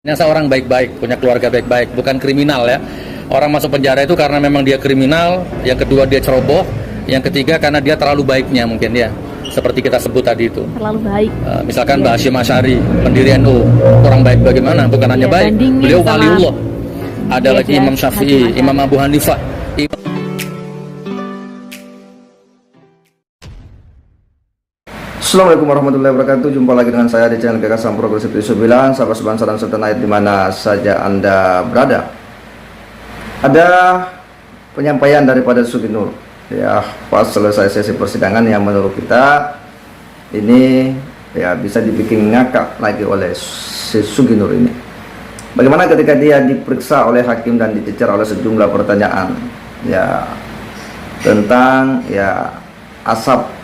Seorang baik-baik, punya keluarga baik-baik, bukan kriminal ya. Orang masuk penjara itu karena memang dia kriminal, yang kedua dia ceroboh, yang ketiga karena dia terlalu baiknya mungkin ya. Seperti kita sebut tadi itu. Terlalu baik. Misalkan Mbah Hasyim Asy'ari, pendiri NU, orang baik bagaimana? Bukan hanya baik, beliau waliullah. Ada lagi Imam Syafi'i, Imam Abu Hanifah. Assalamualaikum warahmatullahi wabarakatuh. Jumpa lagi dengan saya di channel Gagasan Progresif 9, sahabat sebangsa dan setanah di mana saja Anda berada. Ada penyampaian daripada Sugi Nur ya, pas selesai sesi persidangan yang menurut kita ini ya bisa dibikin ngakak lagi oleh si Sugi Nur ini. Bagaimana ketika dia diperiksa oleh hakim dan dicecar oleh sejumlah pertanyaan ya tentang ya asap.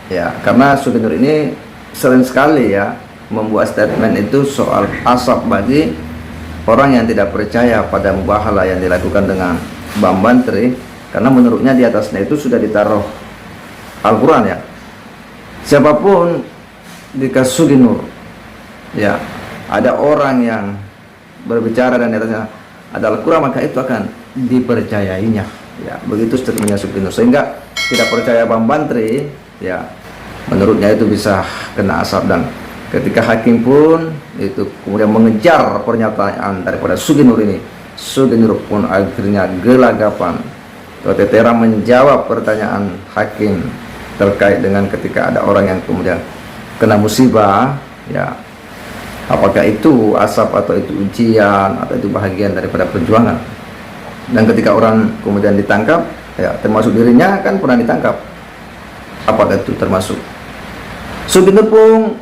Ya, karena Sugi Nur ini sering sekali ya membuat statement itu soal asap bagi orang yang tidak percaya pada mubahalah yang dilakukan dengan Bang Bantri, karena menurutnya di atasnya itu sudah ditaruh Al-Quran ya. Siapapun di kasus Sugi Nur ya, ada orang yang berbicara dan di atasnya ada Al-Quran, maka itu akan dipercayainya ya. Begitu statementnya Sugi Nur, sehingga tidak percaya Bang Bantri ya, menurutnya itu bisa kena asap. Dan ketika hakim pun itu kemudian mengejar pernyataan daripada Sugi Nur ini, Sugi Nur pun akhirnya gelagapan atau tetera menjawab pertanyaan hakim terkait dengan ketika ada orang yang kemudian kena musibah ya, apakah itu asap atau itu ujian atau itu bahagian daripada perjuangan. Dan ketika orang kemudian ditangkap ya, termasuk dirinya kan pernah ditangkap, apakah itu termasuk. Sugi Nur pun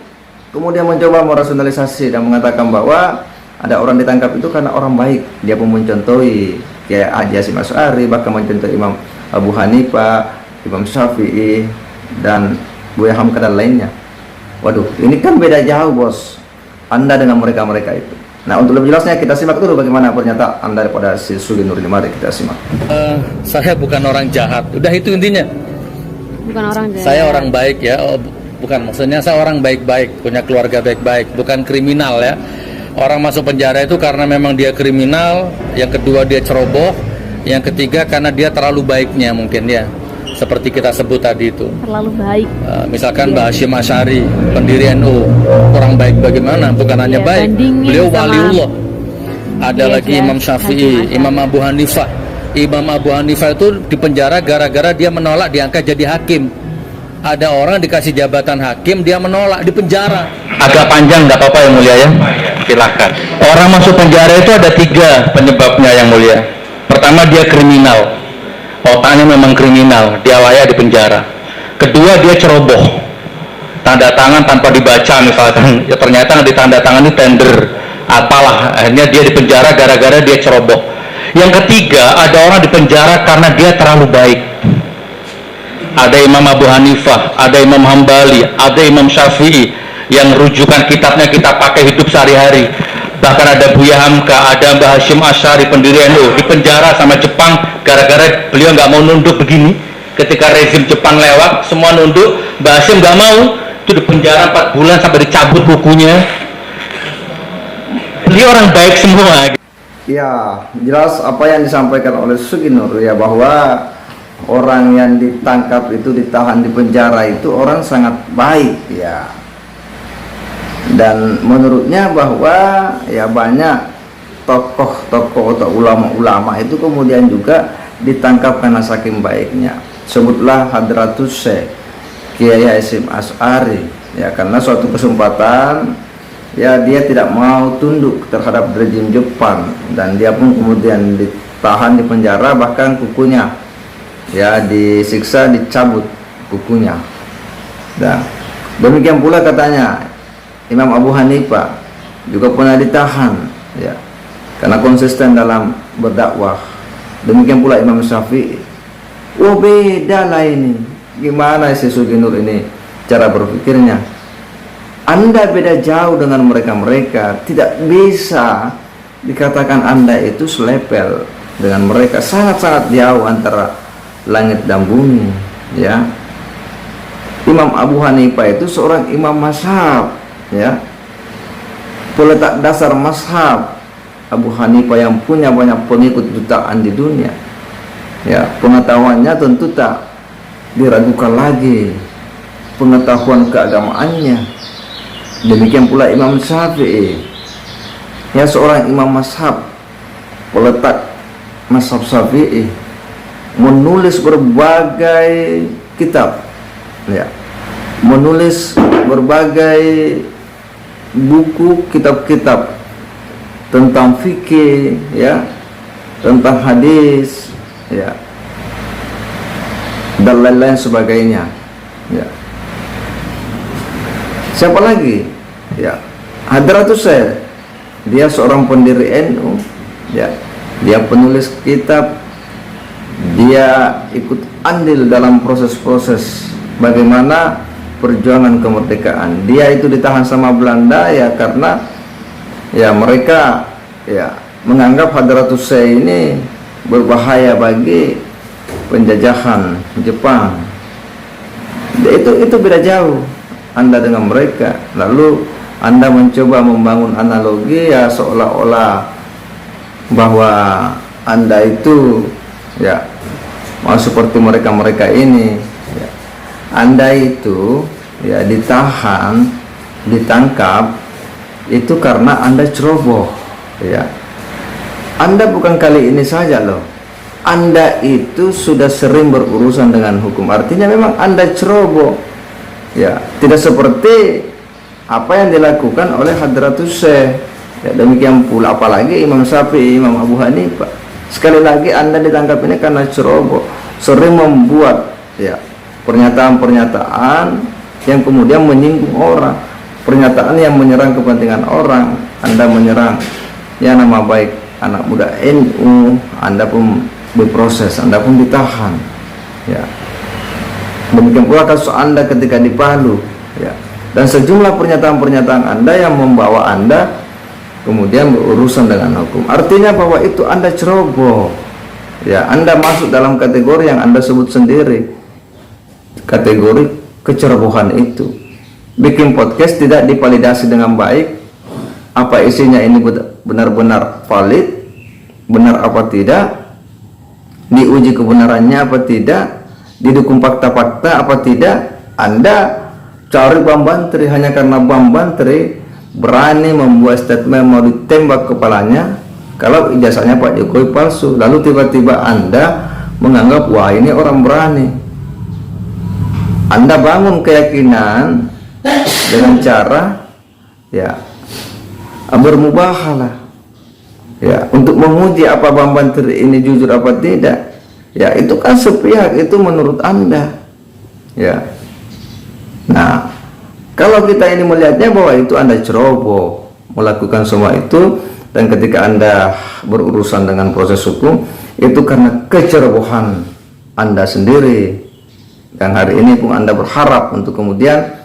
kemudian mencoba merasionalisasi dan mengatakan bahwa ada orang ditangkap itu karena orang baik. Dia pun mencontohi kayak Hasyim Asy'ari, bahkan mencontohi Imam Abu Hanifah, Imam Syafi'i, dan Buya Hamka dan lainnya. Waduh, ini kan beda jauh bos Anda dengan mereka-mereka itu. Nah, untuk lebih jelasnya kita simak dulu bagaimana pernyataan daripada si Sugi Nur ini. Mari kita simak. Saya bukan orang jahat, udah itu intinya. Bukan orang jahat. Saya orang baik ya. Bukan, maksudnya saya orang baik-baik, punya keluarga baik-baik, bukan kriminal ya. Orang masuk penjara itu karena memang dia kriminal, yang kedua dia ceroboh, yang ketiga karena dia terlalu baiknya mungkin ya. Seperti kita sebut tadi itu. Terlalu baik. Misalkan Mbah Hasyim Asy'ari, pendiri NU, orang baik bagaimana? Bukan hanya baik, beliau waliullah. Ada lagi Imam Syafi'i, Imam Abu Hanifah. Imam Abu Hanifah itu dipenjara gara-gara dia menolak diangkat jadi hakim. Ada orang dikasih jabatan hakim, dia menolak, di penjara. Agak panjang, nggak apa-apa yang mulia ya, silakan. Orang masuk penjara itu ada 3 penyebabnya yang mulia. Pertama, dia kriminal, otaknya memang kriminal, dia layak di penjara. Kedua, dia ceroboh, tanda tangan tanpa dibaca misalkan, ya ternyata di tanda tangan ini tender apalah, akhirnya dia di penjara gara-gara dia ceroboh. Yang ketiga, ada orang di penjara karena dia terlalu baik. Ada Imam Abu Hanifah, ada Imam Hambali, ada Imam Syafi'i yang rujukan kitabnya kita pakai hidup sehari-hari. Bahkan ada Buya Hamka, ada Mbah Hasyim Asy'ari, pendiri NU, di penjara sama Jepang gara-gara beliau nggak mau nunduk begini. Ketika rezim Jepang lewat, semua nunduk, Mbah Hasyim nggak mau, itu di penjara 4 bulan sampai dicabut bukunya. Beliau orang baik semua. Ya, jelas apa yang disampaikan oleh Sugi Nur ya, bahwa orang yang ditangkap itu, ditahan di penjara itu orang sangat baik ya. Dan menurutnya bahwa ya banyak tokoh-tokoh atau ulama-ulama itu kemudian juga ditangkap karena saking baiknya. Sebutlah Hadratus Syekh Kiai Hasyim Asy'ari ya, karena suatu kesempatan ya dia tidak mau tunduk terhadap rezim Jepang dan dia pun kemudian ditahan di penjara, bahkan kukunya ya disiksa, dicabut kukunya. Dan demikian pula katanya Imam Abu Hanifah juga pernah ditahan ya karena konsisten dalam berdakwah. Demikian pula Imam Syafi'i. Wah, beda lah ini. Gimana si Sugi Nur ini cara berpikirnya? Anda beda jauh dengan mereka-mereka. Tidak bisa dikatakan Anda itu selepel dengan mereka. Sangat-sangat jauh antara langit dan bumi ya. Imam Abu Hanifah itu seorang imam mazhab ya, peletak dasar mazhab Abu Hanifah yang punya banyak pengikut jutaan di dunia, ya, pengetahuannya tentu tak diragukan lagi, pengetahuan keagamaannya. Demikian pula Imam Syafi'i, ya, seorang imam mazhab, peletak mazhab Syafi'i, menulis berbagai kitab, ya, menulis berbagai buku, kitab-kitab tentang fikih, ya, tentang hadis, ya, dan lain-lain sebagainya, ya. Siapa lagi? Ya, Hadratus Syekh, dia seorang pendiri NU, ya, dia penulis kitab, dia ikut andil dalam proses-proses bagaimana perjuangan kemerdekaan. Dia itu ditahan sama Belanda, ya, karena, ya, mereka, ya, menganggap Hadratus Syekh ini berbahaya bagi penjajahan Jepang. Itu beda jauh Anda dengan mereka. Lalu Anda mencoba membangun analogi, ya, seolah-olah bahwa Anda itu, ya, mau seperti mereka ini, ya. Anda itu, ya, ditahan, ditangkap itu karena Anda ceroboh, ya. Anda bukan kali ini saja loh, Anda itu sudah sering berurusan dengan hukum. Artinya memang Anda ceroboh, ya, tidak seperti apa yang dilakukan oleh Hadratus Syekh, ya. Demikian pula apalagi Imam Syafi'i, Imam Abu Hanifah. Sekali lagi Anda ditangkap ini karena ceroboh, sering membuat, ya, pernyataan-pernyataan yang kemudian menyinggung orang, pernyataan yang menyerang kepentingan orang. Anda menyerang, ya, nama baik anak muda NU, Anda pun diproses, Anda pun ditahan, ya. Demikian pula kasus Anda ketika di Palu, ya, dan sejumlah pernyataan-pernyataan Anda yang membawa Anda kemudian berurusan dengan hukum. Artinya bahwa itu Anda ceroboh, ya. Anda masuk dalam kategori yang Anda sebut sendiri, kategori kecerobohan itu. Bikin podcast tidak divalidasi dengan baik, apa isinya ini benar-benar valid, benar apa tidak, diuji kebenarannya apa tidak, didukung fakta-fakta apa tidak. Anda cari Bang Bantri hanya karena Bang Bantri berani membuat statement mau ditembak kepalanya kalau ijazahnya Pak Jokowi palsu. Lalu tiba-tiba Anda menganggap wah ini orang berani. Anda bangun keyakinan dengan cara, ya, bermubahalah, ya, untuk menguji apa Bang Bantri ini jujur apa tidak. Ya, itu kan sepihak, itu menurut Anda, ya. Nah, kalau kita ini melihatnya bahwa itu Anda ceroboh melakukan semua itu, dan ketika Anda berurusan dengan proses hukum itu karena kecerobohan Anda sendiri, yang hari ini pun Anda berharap untuk kemudian,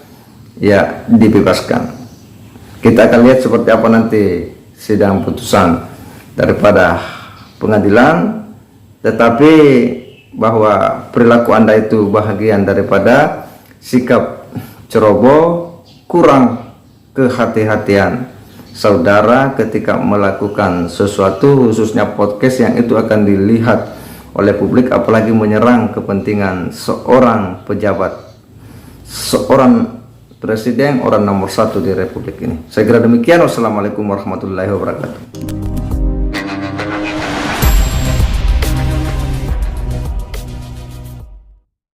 ya, dibebaskan. Kita akan lihat seperti apa nanti sidang putusan daripada pengadilan, tetapi bahwa perilaku Anda itu bahagian daripada sikap ceroboh, kurang kehati-hatian saudara ketika melakukan sesuatu, khususnya podcast yang itu akan dilihat oleh publik, apalagi menyerang kepentingan seorang pejabat, seorang presiden, orang nomor 1 di republik ini. Saya kira demikian. Wassalamualaikum warahmatullahi wabarakatuh.